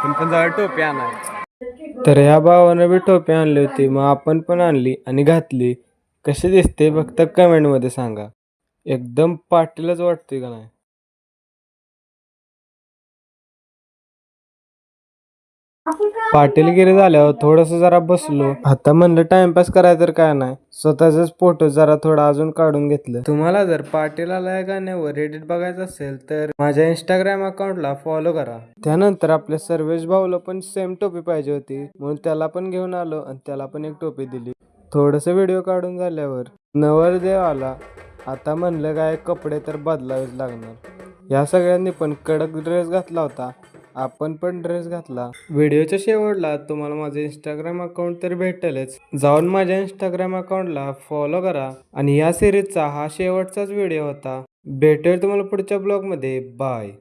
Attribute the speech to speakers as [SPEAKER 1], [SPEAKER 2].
[SPEAKER 1] आपण पण जरा टोपी आणाय. तर ह्या भावानं बी टोपी आणली होती, मग आपण पण आणली आणि घातली. कशी दिसते फक्त कमेंट मध्ये सांगा. एकदम पाटीलच वाटते का नाही? पाटीलगिरी झाल्यावर थोडस जरा बसलो. आता म्हणलं टाइमपास करायचं तर काय नाही, स्वतःच फोटो जरा थोडा अजून काढून घेतलं. तुम्हाला जर पाटील आला गाण्यावर एडिट बघायचं असेल तर माझ्या इंस्टाग्राम अकाउंटला फॉलो करा. त्यानंतर आपल्या सर्वेश भाऊला पण सेम टोपी पाहिजे होती, म्हणून त्याला पण घेऊन आलो आणि त्याला पण एक टोपी दिली. थोडस व्हिडिओ काढून झाल्यावर नवरदेव आला. आता म्हणलं काय कपडे तर बदलावेच लागणार. या सगळ्यांनी पण कडक ड्रेस घातला होता, आपण पण ड्रेस घातला. व्हिडिओच्या शेवटला तुम्हाला माझे इंस्टाग्राम अकाउंट तर भेटेलच, जाऊन माझ्या इंस्टाग्राम अकाउंटला फॉलो करा. आणि या सिरीजचा हा शेवटचाच व्हिडिओ होता. भेटूया तुम्हाला पुढच्या ब्लॉगमध्ये. बाय.